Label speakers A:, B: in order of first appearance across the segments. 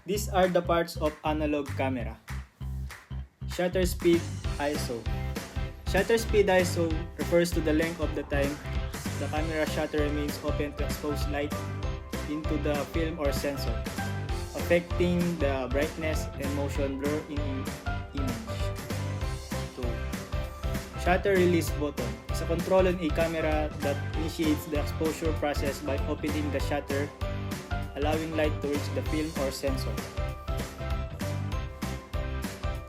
A: These are the parts of analog camera. Shutter speed ISO. Shutter speed ISO refers to the length of the time the camera shutter remains open to expose light into the film or sensor, affecting the brightness and motion blur in image. 2. Shutter release button is a control on a camera that initiates the exposure process by opening the shutter, allowing light to reach the film or sensor.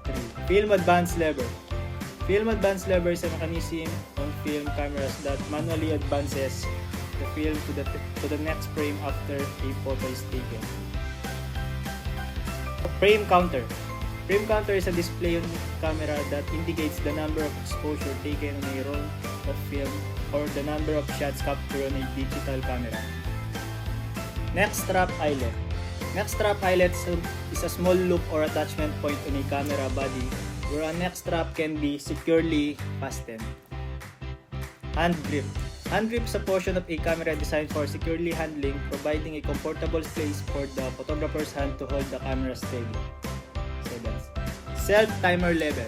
A: 3. Film advance lever. Film advance lever is a mechanism on film cameras that manually advances the film to the next frame after a photo is taken. Frame counter. Frame counter is a display on camera that indicates the number of exposure taken on a roll of film or the number of shots captured on a digital camera. Neck strap eyelet. Neck strap eyelet is a small loop or attachment point on a camera body where a neck strap can be securely fastened. Hand grip. Hand grip is a portion of a camera designed for securely handling, providing a comfortable space for the photographer's hand to hold the camera steady. 7. Self-timer lever.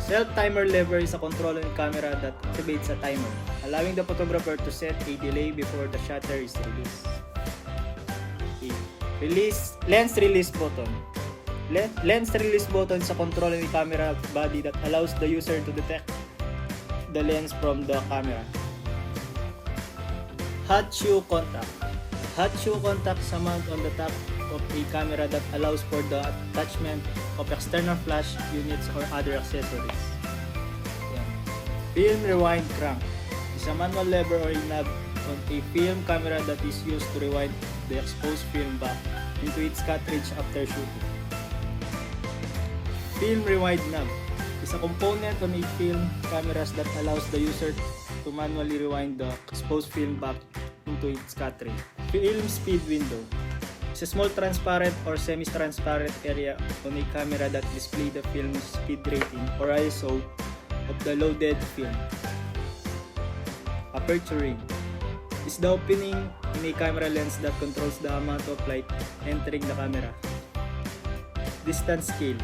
A: Self-timer lever is a control on a camera that activates a timer, allowing the photographer to set a delay before the shutter is released. 8. Lens release button. Lens release button is a control in the camera body that allows the user to detect the lens from the camera. Hot shoe contact. Hot shoe contact is a mount on the top of a camera that allows for the attachment of external flash units or other accessories. Film rewind crank is a manual lever or a knob on a film camera that is used to rewind the exposed film back into its cartridge after shooting. Film rewind knob is a component on a film cameras that allows the user to manually rewind the exposed film back into its cartridge. Film speed window is a small transparent or semi-transparent area on a camera that displays the film speed rating or ISO of the loaded film. Aperture ring is the opening in a camera lens that controls the amount of light entering the camera. Distance scale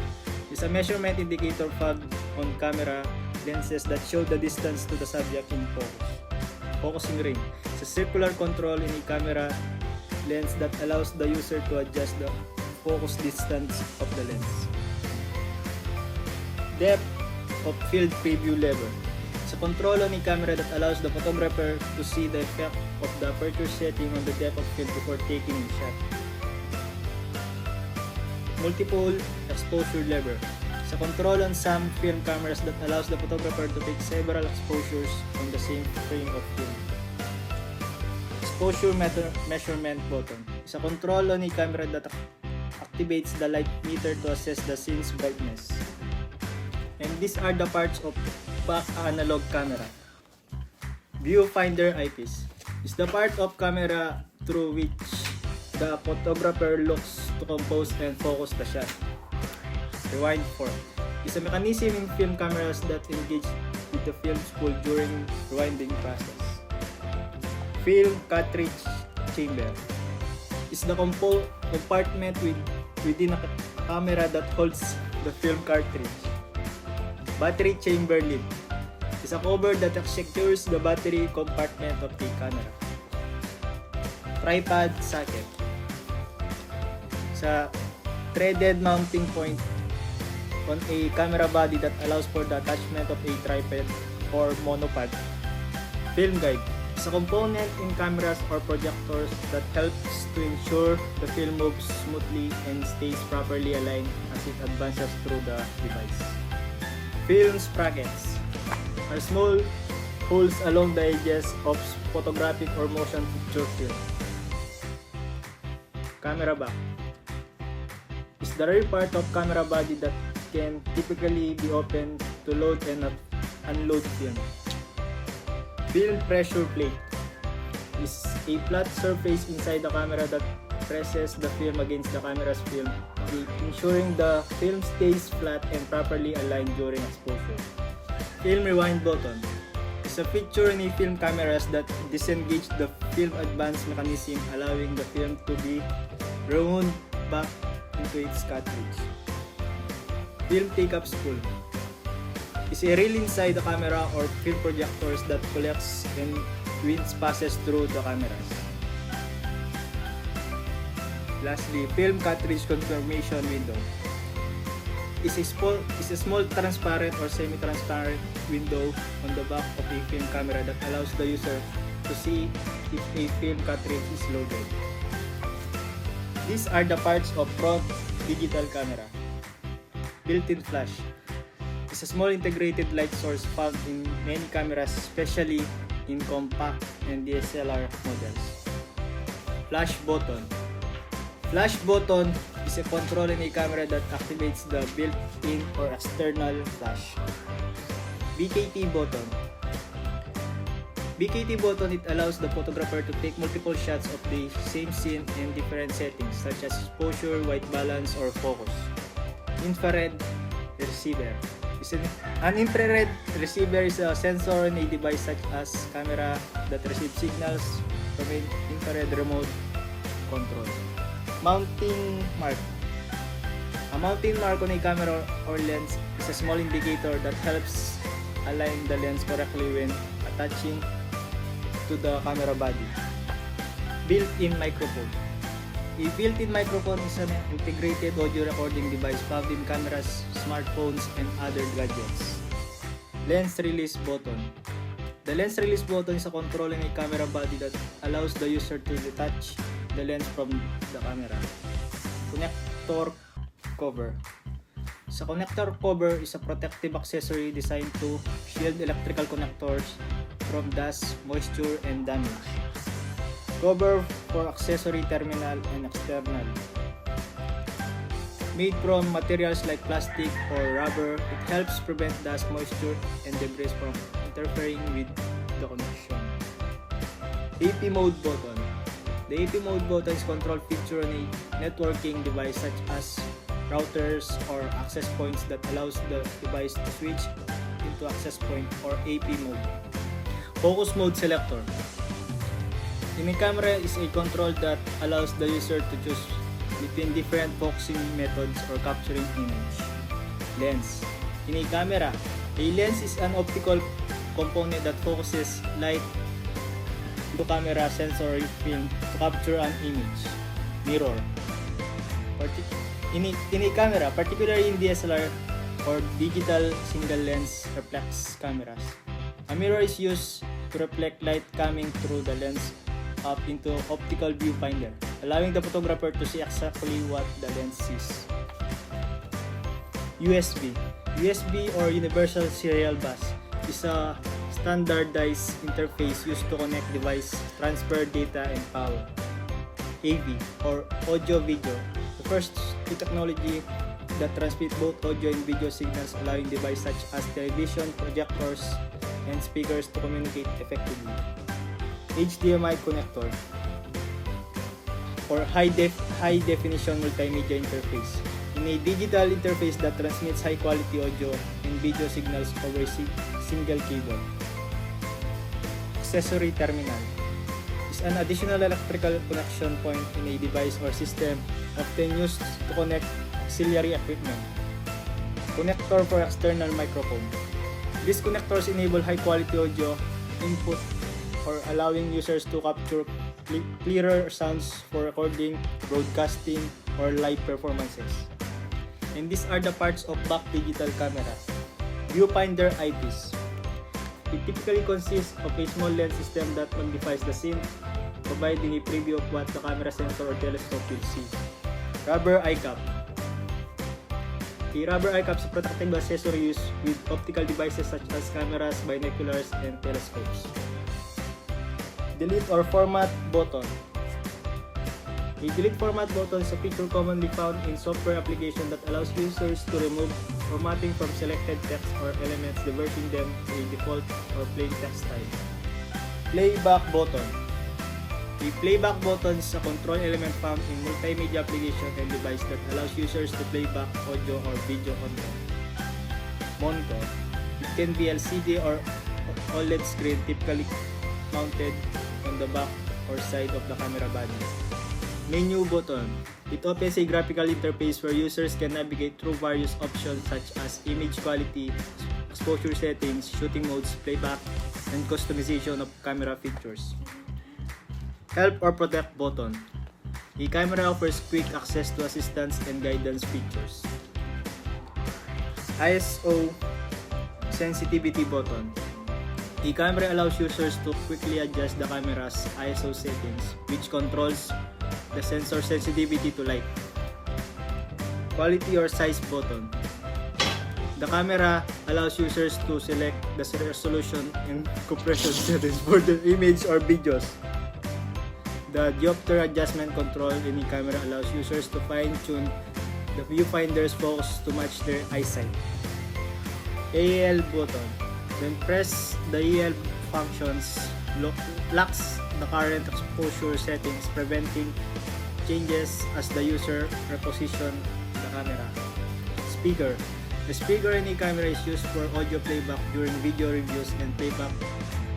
A: is a measurement indicator found on camera lenses that show the distance to the subject in focus. Focusing ring is a circular control in a camera lens that allows the user to adjust the focus distance of the lens. Depth of field preview lever is a control on a camera that allows the photographer to see the effect of the aperture setting on the depth of field before taking a shot. Multiple exposure lever is a control on some film cameras that allows the photographer to take several exposures on the same frame of film. Exposure measurement button is a control on a camera that activates the light meter to assess the scene's brightness. And these are the parts of back analog camera. Viewfinder eyepiece is the part of camera through which the photographer looks to compose and focus the shot. Rewind fork is a mechanism in film cameras that engage with the film spool during rewinding process. Film cartridge chamber is the compartment within a camera that holds the film cartridge. Battery chamber lid is a cover that secures the battery compartment of the camera. Tripod socket sa threaded mounting point on a camera body that allows for the attachment of a tripod or monopod. Film guide is a component in cameras or projectors that helps to ensure the film moves smoothly and stays properly aligned as it advances through the device. Film sprockets are small holes along the edges of photographic or motion picture film. Camera back is the rear part of camera body that can typically be opened to load and unload film. Film pressure plate is a flat surface inside the camera that presses the film against the camera's film, ensuring the film stays flat and properly aligned during exposure. Film rewind button is a feature in film cameras that disengage the film advance mechanism, allowing the film to be rewound back into its cartridge. Film take-up spool is a reel inside the camera or film projectors that collects and winds passes through the cameras. Lastly, film cartridge confirmation window is a small transparent or semi-transparent window on the back of a film camera that allows the user to see if a film cartridge is loaded. These are the parts of front digital camera. Built-in flash is a small integrated light source found in many cameras, especially in compact and DSLR models. Flash button. Flash button is a control in a camera that activates the built-in or external flash. BKT button. BKT button, it allows the photographer to take multiple shots of the same scene in different settings such as exposure, white balance, or focus. Infrared receiver. An infrared receiver is a sensor in a device such as camera that receives signals from an infrared remote control. Mounting mark. A mounting mark on a camera or lens is a small indicator that helps align the lens correctly when attaching to the camera body. Built-in microphone. A built-in microphone is an integrated audio recording device found in cameras, smartphones, and other gadgets. Lens release button. The lens release button is a control in a camera body that allows the user to detach the lens from the camera. Connector cover. Sa connector cover is a protective accessory designed to shield electrical connectors from dust, moisture, and damage. Cover for accessory terminal and external. Made from materials like plastic or rubber, it helps prevent dust, moisture, and debris from interfering with the connection. AP mode button. The AP mode button is a control feature on a networking device such as routers or access points that allows the device to switch into access point or AP mode. Focus mode selector. In a camera is a control that allows the user to choose between different focusing methods or capturing image. Lens. In a camera, a lens is an optical component that focuses light to camera sensor film to capture an image. Mirror. In a camera, particularly in DSLR or digital single lens reflex cameras, a mirror is used to reflect light coming through the lens up into optical viewfinder, allowing the photographer to see exactly what the lens sees. USB. USB or Universal Serial Bus is a standardized interface used to connect device, transfer data, and power. AV or audio video, the first technology that transmit both audio and video signals, allowing devices such as television, projectors, and speakers to communicate effectively. HDMI connector or high definition multimedia interface. In a digital interface that transmits high quality audio and video signals over a single cable. Accessory terminal is an additional electrical connection point in a device or system, often used to connect auxiliary equipment. Connector for external microphone. These connectors enable high quality audio input or allowing users to capture clearer sounds for recording, broadcasting, or live performances. And these are the parts of back digital camera. Viewfinder eyepiece. It typically consists of a small lens system that magnifies the scene, providing a preview of what the camera sensor or telescope will see. Rubber eye cap. A rubber eye cap is a protective accessory used with optical devices such as cameras, binoculars, and telescopes. Delete or format button. A delete format button is a feature commonly found in software applications that allows users to remove formatting from selected text or elements, diverting them to a default or plain text style. Playback button. A playback button is a control element found in multimedia application and device that allows users to play back audio or video content. Monitor. It can be LCD or OLED screen, typically mounted on the back or side of the camera body. Menu button. It opens a graphical interface where users can navigate through various options such as image quality, exposure settings, shooting modes, playback, and customization of camera features. Help or Protect button. A camera offers quick access to assistance and guidance features. ISO sensitivity button. A camera allows users to quickly adjust the camera's ISO settings, which controls the sensor sensitivity to light. Quality or size button. The camera allows users to select the resolution and compression settings for the image or videos. The diopter adjustment control in the camera allows users to fine-tune the viewfinder's focus to match their eyesight. AEL button. When press, the AEL functions locks the current exposure settings, preventing changes as the user repositions the camera. Speaker. The speaker in the camera is used for audio playback during video reviews and playback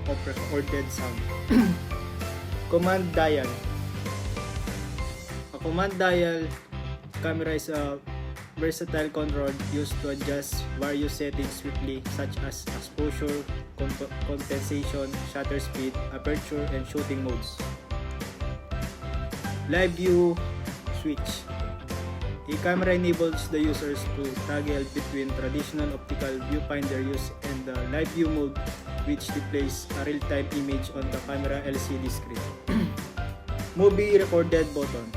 A: of recorded sound. Command dial. A command dial camera is a versatile control used to adjust various settings swiftly, such as exposure, compensation, shutter speed, aperture, and shooting modes. Live view switch. A camera enables the users to toggle between traditional optical viewfinder use and the live view mode, which displays a real-time image on the camera LCD screen. Movie recorded button.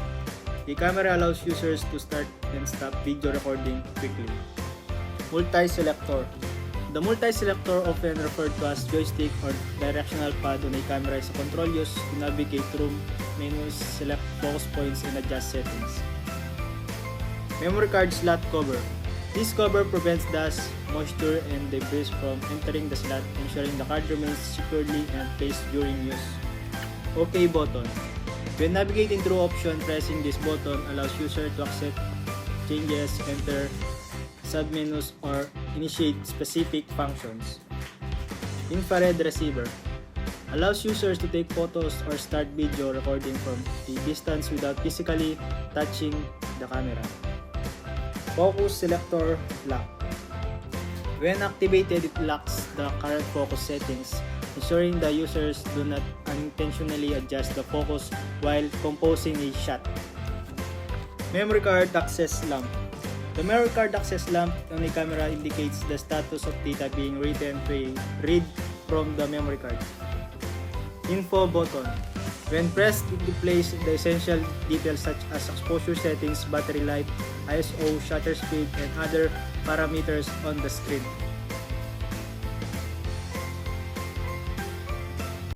A: The camera allows users to start and stop video recording quickly. Multi-selector. The multi-selector, often referred to as joystick or directional pad on a camera, is a control used to navigate through menus, select focus points, and adjust settings. Memory card slot cover. This cover prevents dust, moisture, and debris from entering the slot, ensuring the card remains securely and placed during use. OK button. When navigating through options, pressing this button allows users to accept changes, enter submenus, or initiate specific functions. Infrared receiver allows users to take photos or start video recording from a distance without physically touching the camera. Focus selector lock. When activated, it locks the current focus settings, ensuring the users do not unintentionally adjust the focus while composing a shot. Memory card access lamp. The memory card access lamp on a camera indicates the status of data being written to a read from the memory card. Info button. When pressed, it displays the essential details such as exposure settings, battery life, ISO, shutter speed, and other parameters on the screen.